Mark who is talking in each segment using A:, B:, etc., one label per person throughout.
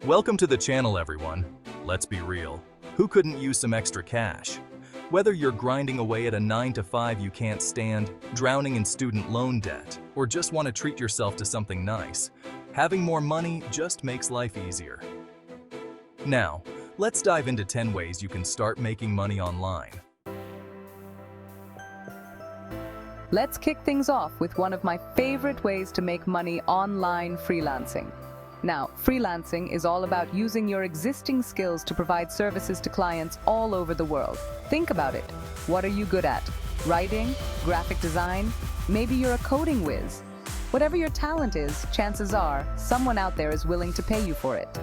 A: Welcome to the channel, everyone. Let's be real. Who couldn't use some extra cash? Whether you're grinding away at a 9 to 5 you can't stand, drowning in student loan debt, or just want to treat yourself to something nice, having more money just makes life easier. Now, let's dive into 10 ways you can start making money online.
B: Let's kick things off with one of my favorite ways to make money online: freelancing. Now, freelancing is all about using your existing skills to provide services to clients all over the world. Think about it. What are you good at? Writing? Graphic design? Maybe you're a coding whiz. Whatever your talent is, chances are someone out there is willing to pay you for it.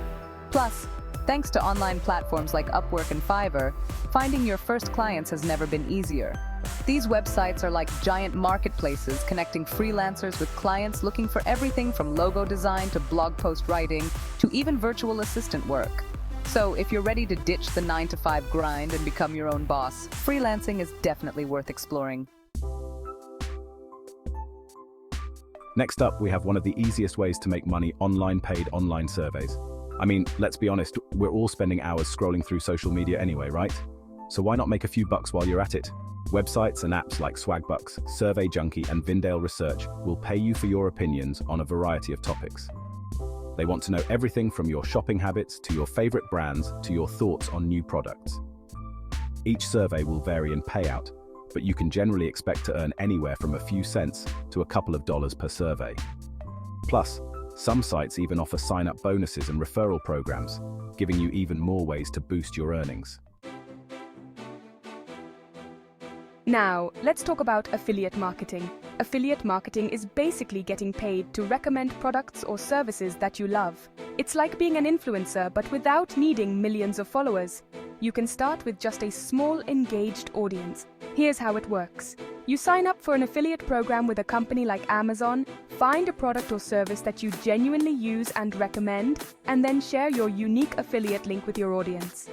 B: Plus, thanks to online platforms like Upwork and Fiverr, finding your first clients has never been easier. These websites are like giant marketplaces connecting freelancers with clients looking for everything from logo design to blog post writing to even virtual assistant work. So if you're ready to ditch the 9 to 5 grind and become your own boss, freelancing is definitely worth exploring.
C: Next up, we have one of the easiest ways to make money: paid online surveys. I mean, let's be honest, we're all spending hours scrolling through social media anyway, right? So why not make a few bucks while you're at it? Websites and apps like Swagbucks, Survey Junkie, and Vindale Research will pay you for your opinions on a variety of topics. They want to know everything from your shopping habits to your favorite brands to your thoughts on new products. Each survey will vary in payout, but you can generally expect to earn anywhere from a few cents to a couple of dollars per survey. Plus, some sites even offer sign-up bonuses and referral programs, giving you even more ways to boost your earnings.
D: Now, let's talk about affiliate marketing. Affiliate marketing is basically getting paid to recommend products or services that you love. It's like being an influencer, but without needing millions of followers. You can start with just a small, engaged audience. Here's how it works. You sign up for an affiliate program with a company like Amazon, find a product or service that you genuinely use and recommend, and then share your unique affiliate link with your audience.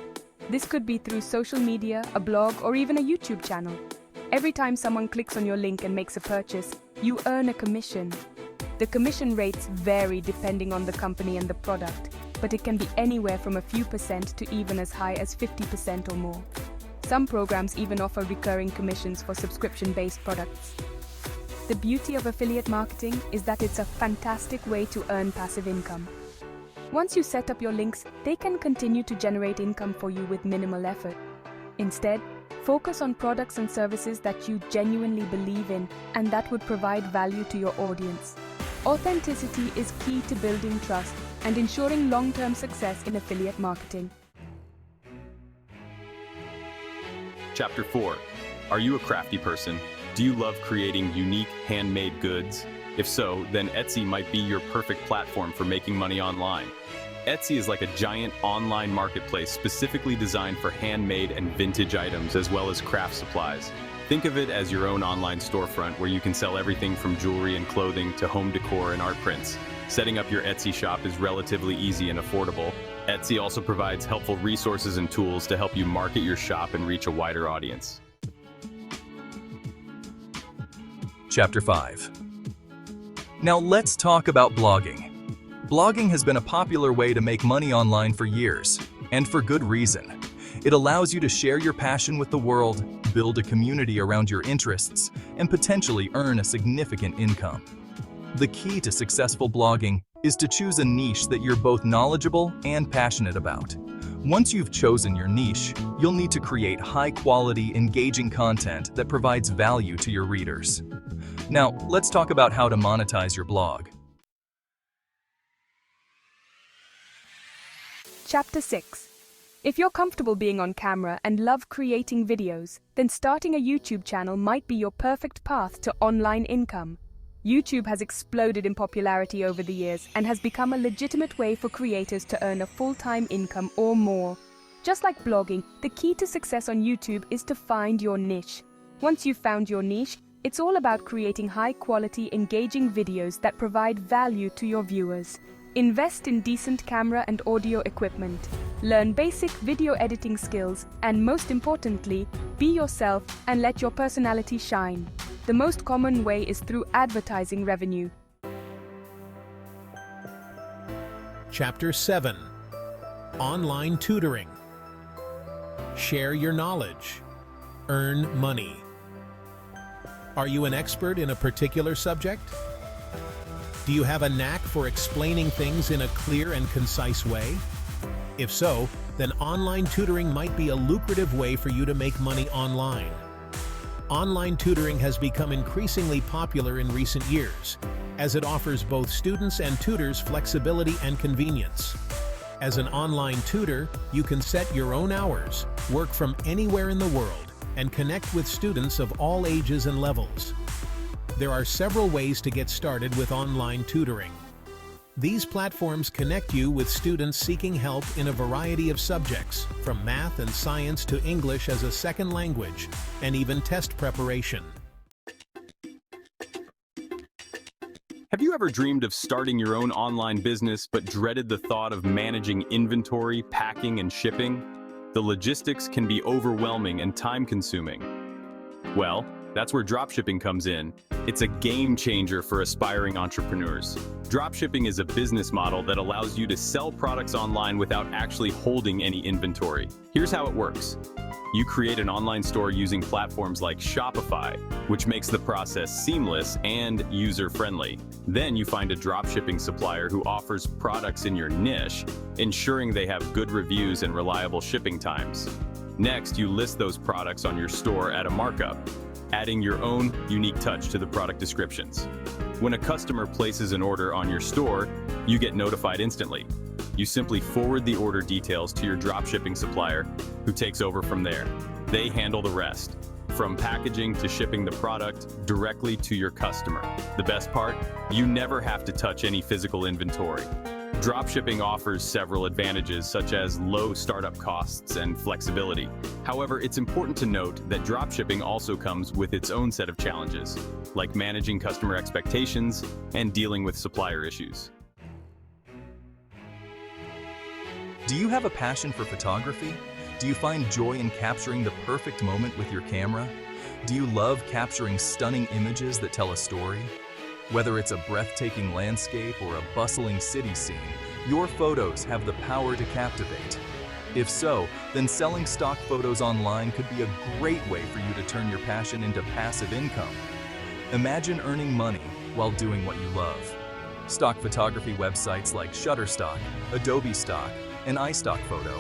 D: This could be through social media, a blog, or even a YouTube channel. Every time someone clicks on your link and makes a purchase, you earn a commission. The commission rates vary depending on the company and the product, but it can be anywhere from a few percent to even as high as 50% or more. Some programs even offer recurring commissions for subscription-based products. The beauty of affiliate marketing is that it's a fantastic way to earn passive income. Once you set up your links, they can continue to generate income for you with minimal effort. Instead, focus on products and services that you genuinely believe in and that would provide value to your audience. Authenticity is key to building trust and ensuring long-term success in affiliate marketing.
E: Chapter 4. Are you a crafty person? Do you love creating unique, handmade goods? If so, then Etsy might be your perfect platform for making money online. Etsy is like a giant online marketplace specifically designed for handmade and vintage items as well as craft supplies. Think of it as your own online storefront where you can sell everything from jewelry and clothing to home decor and art prints. Setting up your Etsy shop is relatively easy and affordable. Etsy also provides helpful resources and tools to help you market your shop and reach a wider audience.
A: Chapter 5. Now let's talk about blogging. Blogging has been a popular way to make money online for years, and for good reason. It allows you to share your passion with the world, build a community around your interests, and potentially earn a significant income. The key to successful blogging is to choose a niche that you're both knowledgeable and passionate about. Once you've chosen your niche, you'll need to create high-quality, engaging content that provides value to your readers. Now, let's talk about how to monetize your blog.
D: Chapter 6. If you're comfortable being on camera and love creating videos, then starting a YouTube channel might be your perfect path to online income. YouTube has exploded in popularity over the years and has become a legitimate way for creators to earn a full-time income or more. Just like blogging, the key to success on YouTube is to find your niche. Once you've found your niche, it's all about creating high-quality, engaging videos that provide value to your viewers. Invest in decent camera and audio equipment. Learn basic video editing skills, and most importantly, be yourself and let your personality shine. The most common way is through advertising revenue.
F: Chapter 7. Online tutoring. Share your knowledge. Earn money. Are you an expert in a particular subject? Do you have a knack for explaining things in a clear and concise way? If so, then online tutoring might be a lucrative way for you to make money online. Online tutoring has become increasingly popular in recent years, as it offers both students and tutors flexibility and convenience. As an online tutor, you can set your own hours, work from anywhere in the world, and connect with students of all ages and levels. There are several ways to get started with online tutoring. These platforms connect you with students seeking help in a variety of subjects, from math and science to English as a second language, and even test preparation.
E: Have you ever dreamed of starting your own online business but dreaded the thought of managing inventory, packing, and shipping? The logistics can be overwhelming and time-consuming. Well, that's where dropshipping comes in. It's a game changer for aspiring entrepreneurs. Dropshipping is a business model that allows you to sell products online without actually holding any inventory. Here's how it works. You create an online store using platforms like Shopify, which makes the process seamless and user-friendly. Then you find a dropshipping supplier who offers products in your niche, ensuring they have good reviews and reliable shipping times. Next, you list those products on your store at a markup, adding your own unique touch to the product descriptions. When a customer places an order on your store, you get notified instantly. You simply forward the order details to your dropshipping supplier, who takes over from there. They handle the rest, from packaging to shipping the product directly to your customer. The best part? You never have to touch any physical inventory. Dropshipping offers several advantages, such as low startup costs and flexibility. However, it's important to note that dropshipping also comes with its own set of challenges, like managing customer expectations and dealing with supplier issues.
A: Do you have a passion for photography? Do you find joy in capturing the perfect moment with your camera? Do you love capturing stunning images that tell a story? Whether it's a breathtaking landscape or a bustling city scene, your photos have the power to captivate. If so, then selling stock photos online could be a great way for you to turn your passion into passive income. Imagine earning money while doing what you love. Stock photography websites like Shutterstock, Adobe Stock, and iStock Photo,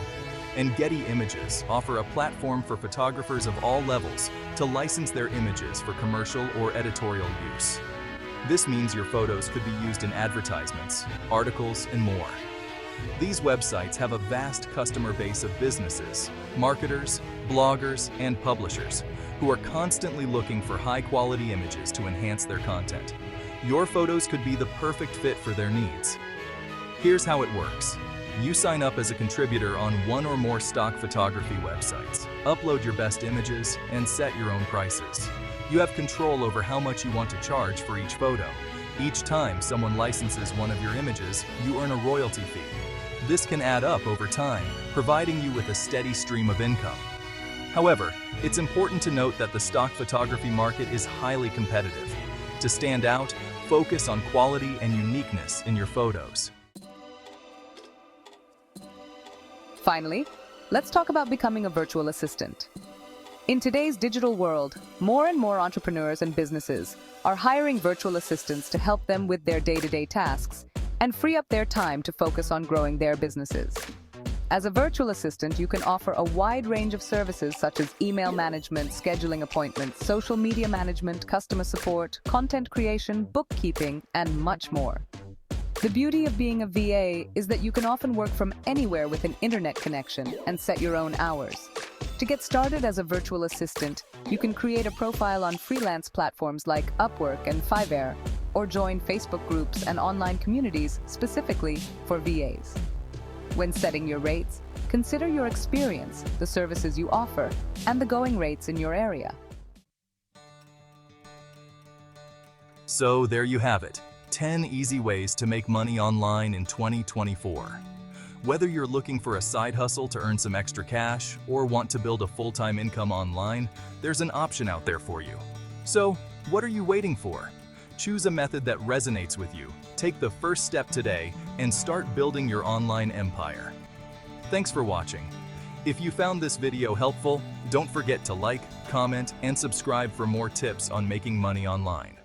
A: and Getty Images offer a platform for photographers of all levels to license their images for commercial or editorial use. This means your photos could be used in advertisements, articles, and more. These websites have a vast customer base of businesses, marketers, bloggers, and publishers who are constantly looking for high-quality images to enhance their content. Your photos could be the perfect fit for their needs. Here's how it works. You sign up as a contributor on one or more stock photography websites, upload your best images, and set your own prices. You have control over how much you want to charge for each photo. Each time someone licenses one of your images, you earn a royalty fee. This can add up over time, providing you with a steady stream of income. However, it's important to note that the stock photography market is highly competitive. To stand out, focus on quality and uniqueness in your photos.
B: Finally, let's talk about becoming a virtual assistant. In today's digital world, more and more entrepreneurs and businesses are hiring virtual assistants to help them with their day-to-day tasks and free up their time to focus on growing their businesses. As a virtual assistant, you can offer a wide range of services such as email management, scheduling appointments, social media management, customer support, content creation, bookkeeping, and much more. The beauty of being a VA is that you can often work from anywhere with an internet connection and set your own hours. To get started as a virtual assistant, you can create a profile on freelance platforms like Upwork and Fiverr, or join Facebook groups and online communities specifically for VAs. When setting your rates, consider your experience, the services you offer, and the going rates in your area.
A: So there you have it, 10 easy ways to make money online in 2024. Whether you're looking for a side hustle to earn some extra cash or want to build a full-time income online, there's an option out there for you. So, what are you waiting for? Choose a method that resonates with you, take the first step today, and start building your online empire. Thanks for watching. If you found this video helpful, don't forget to like, comment, and subscribe for more tips on making money online.